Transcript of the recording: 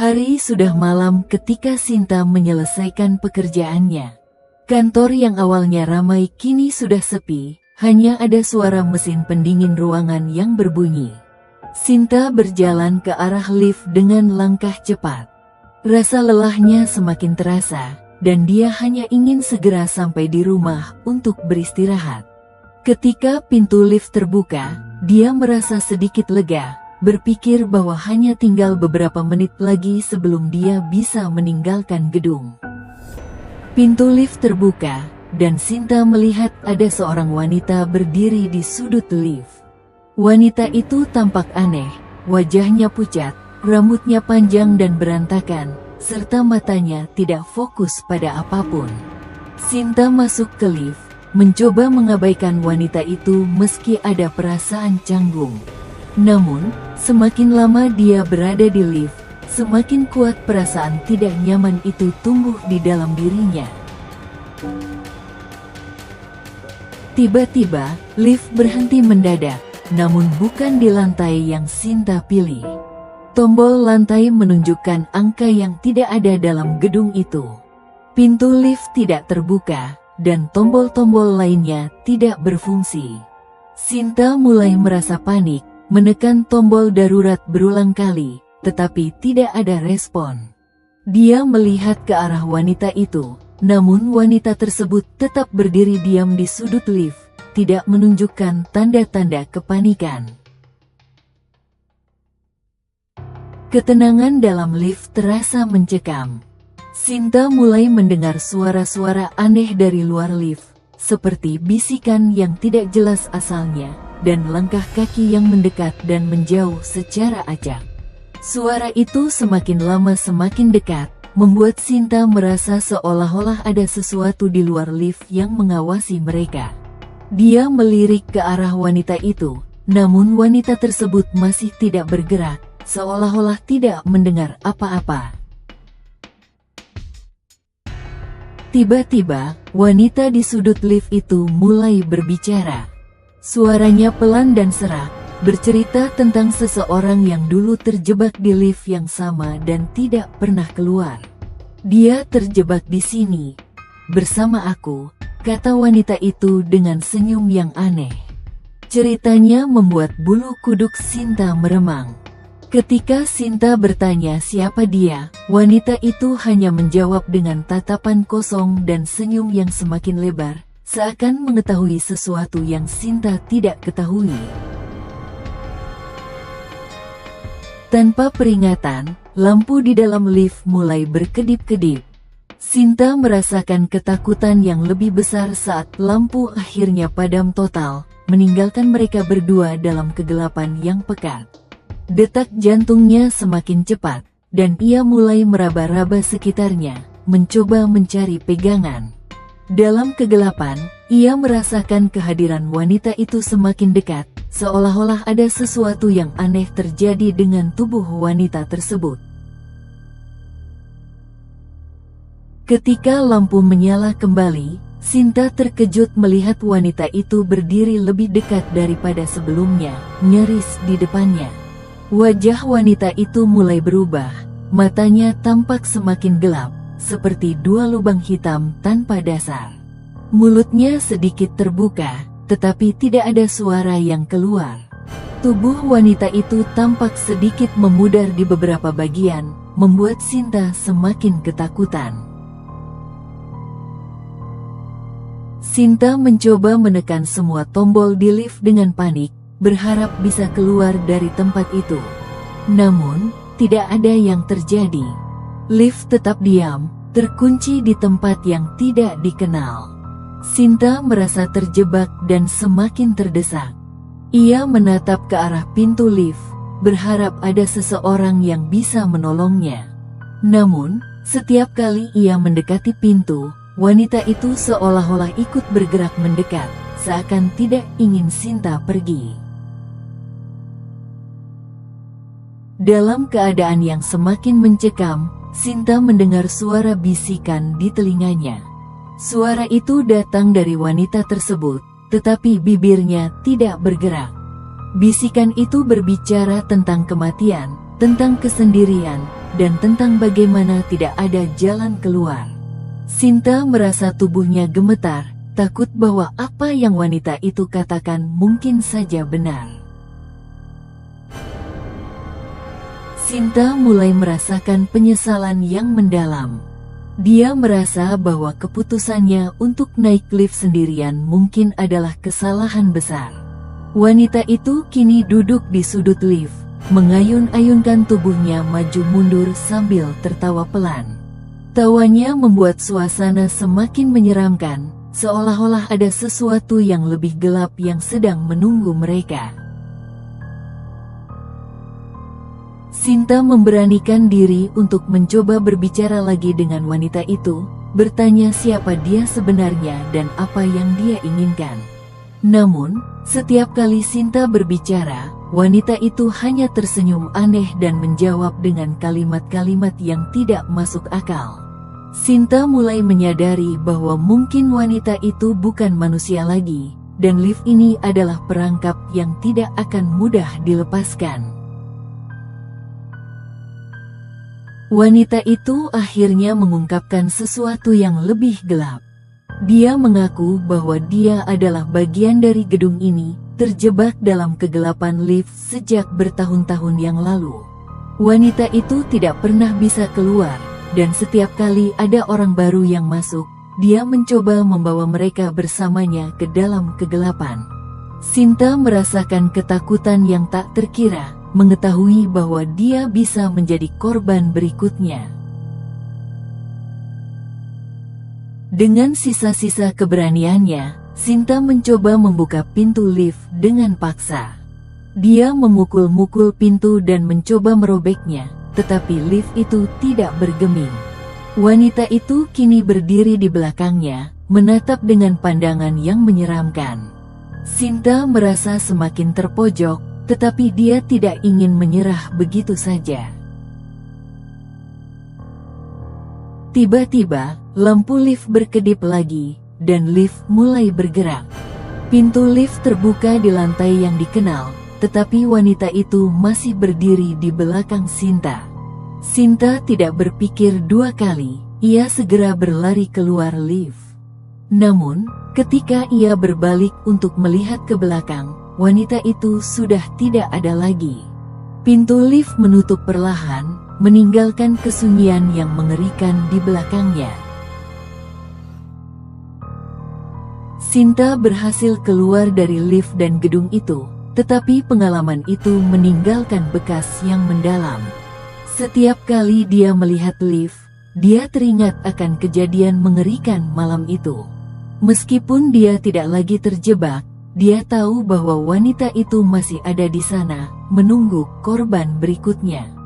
Hari sudah malam ketika Sinta menyelesaikan pekerjaannya. Kantor yang awalnya ramai kini sudah sepi, hanya ada suara mesin pendingin ruangan yang berbunyi. Sinta berjalan ke arah lift dengan langkah cepat. Rasa lelahnya semakin terasa, dan dia hanya ingin segera sampai di rumah untuk beristirahat. Ketika pintu lift terbuka, dia merasa sedikit lega, berpikir bahwa hanya tinggal beberapa menit lagi sebelum dia bisa meninggalkan gedung. Pintu lift terbuka, dan Sinta melihat ada seorang wanita berdiri di sudut lift. Wanita itu tampak aneh, wajahnya pucat, rambutnya panjang dan berantakan, serta matanya tidak fokus pada apapun. Sinta masuk ke lift, mencoba mengabaikan wanita itu meski ada perasaan canggung. Namun, semakin lama dia berada di lift, semakin kuat perasaan tidak nyaman itu tumbuh di dalam dirinya. Tiba-tiba, lift berhenti mendadak, namun bukan di lantai yang Sinta pilih. Tombol lantai menunjukkan angka yang tidak ada dalam gedung itu. Pintu lift tidak terbuka, dan tombol-tombol lainnya tidak berfungsi. Sinta mulai merasa panik, menekan tombol darurat berulang kali, tetapi tidak ada respon. Dia melihat ke arah wanita itu, namun wanita tersebut tetap berdiri diam di sudut lift, tidak menunjukkan tanda-tanda kepanikan. Ketenangan dalam lift terasa mencekam. Sinta mulai mendengar suara-suara aneh dari luar lift, seperti bisikan yang tidak jelas asalnya, dan langkah kaki yang mendekat dan menjauh secara acak. Suara itu semakin lama semakin dekat, membuat Sinta merasa seolah-olah ada sesuatu di luar lift yang mengawasi mereka. Dia melirik ke arah wanita itu, namun wanita tersebut masih tidak bergerak, seolah-olah tidak mendengar apa-apa. Tiba-tiba, wanita di sudut lift itu mulai berbicara. Suaranya pelan dan serak, bercerita tentang seseorang yang dulu terjebak di lift yang sama dan tidak pernah keluar. Dia terjebak di sini, bersama aku, kata wanita itu dengan senyum yang aneh. Ceritanya membuat bulu kuduk Sinta meremang. Ketika Sinta bertanya siapa dia, wanita itu hanya menjawab dengan tatapan kosong dan senyum yang semakin lebar, seakan mengetahui sesuatu yang Sinta tidak ketahui. Tanpa peringatan, lampu di dalam lift mulai berkedip-kedip. Sinta merasakan ketakutan yang lebih besar saat lampu akhirnya padam total, meninggalkan mereka berdua dalam kegelapan yang pekat. Detak jantungnya semakin cepat, dan ia mulai meraba-raba sekitarnya, mencoba mencari pegangan. Dalam kegelapan, ia merasakan kehadiran wanita itu semakin dekat, seolah-olah ada sesuatu yang aneh terjadi dengan tubuh wanita tersebut. Ketika lampu menyala kembali, Sinta terkejut melihat wanita itu berdiri lebih dekat daripada sebelumnya, nyaris di depannya. Wajah wanita itu mulai berubah, matanya tampak semakin gelap, seperti dua lubang hitam tanpa dasar. Mulutnya sedikit terbuka, tetapi tidak ada suara yang keluar. Tubuh wanita itu tampak sedikit memudar di beberapa bagian, membuat Sinta semakin ketakutan. Sinta mencoba menekan semua tombol di lift dengan panik, berharap bisa keluar dari tempat itu. Namun, tidak ada yang terjadi. Lift tetap diam, terkunci di tempat yang tidak dikenal. Sinta merasa terjebak dan semakin terdesak. Ia menatap ke arah pintu lift, berharap ada seseorang yang bisa menolongnya. Namun, setiap kali ia mendekati pintu, wanita itu seolah-olah ikut bergerak mendekat, seakan tidak ingin Sinta pergi. Dalam keadaan yang semakin mencekam, Sinta mendengar suara bisikan di telinganya. Suara itu datang dari wanita tersebut, tetapi bibirnya tidak bergerak. Bisikan itu berbicara tentang kematian, tentang kesendirian, dan tentang bagaimana tidak ada jalan keluar. Sinta merasa tubuhnya gemetar, takut bahwa apa yang wanita itu katakan mungkin saja benar. Sinta mulai merasakan penyesalan yang mendalam. Dia merasa bahwa keputusannya untuk naik lift sendirian mungkin adalah kesalahan besar. Wanita itu kini duduk di sudut lift, mengayun-ayunkan tubuhnya maju mundur sambil tertawa pelan. Tawanya membuat suasana semakin menyeramkan, seolah-olah ada sesuatu yang lebih gelap yang sedang menunggu mereka. Sinta memberanikan diri untuk mencoba berbicara lagi dengan wanita itu, bertanya siapa dia sebenarnya dan apa yang dia inginkan. Namun, setiap kali Sinta berbicara, wanita itu hanya tersenyum aneh dan menjawab dengan kalimat-kalimat yang tidak masuk akal. Sinta mulai menyadari bahwa mungkin wanita itu bukan manusia lagi, dan lift ini adalah perangkap yang tidak akan mudah dilepaskan. Wanita itu akhirnya mengungkapkan sesuatu yang lebih gelap. Dia mengaku bahwa dia adalah bagian dari gedung ini, terjebak dalam kegelapan lift sejak bertahun-tahun yang lalu. Wanita itu tidak pernah bisa keluar, dan setiap kali ada orang baru yang masuk, dia mencoba membawa mereka bersamanya ke dalam kegelapan. Sinta merasakan ketakutan yang tak terkira, mengetahui bahwa dia bisa menjadi korban berikutnya. Dengan sisa-sisa keberaniannya, Sinta mencoba membuka pintu lift dengan paksa. Dia memukul-mukul pintu dan mencoba merobeknya, tetapi lift itu tidak bergeming. Wanita itu kini berdiri di belakangnya, menatap dengan pandangan yang menyeramkan. Sinta merasa semakin terpojok, tetapi dia tidak ingin menyerah begitu saja. Tiba-tiba, lampu lift berkedip lagi, dan lift mulai bergerak. Pintu lift terbuka di lantai yang dikenal, tetapi wanita itu masih berdiri di belakang Sinta. Sinta tidak berpikir dua kali, ia segera berlari keluar lift. Namun, ketika ia berbalik untuk melihat ke belakang, wanita itu sudah tidak ada lagi. Pintu lift menutup perlahan, meninggalkan kesunyian yang mengerikan di belakangnya. Sinta berhasil keluar dari lift dan gedung itu, tetapi pengalaman itu meninggalkan bekas yang mendalam. Setiap kali dia melihat lift, dia teringat akan kejadian mengerikan malam itu. Meskipun dia tidak lagi terjebak, dia tahu bahwa wanita itu masih ada di sana, menunggu korban berikutnya.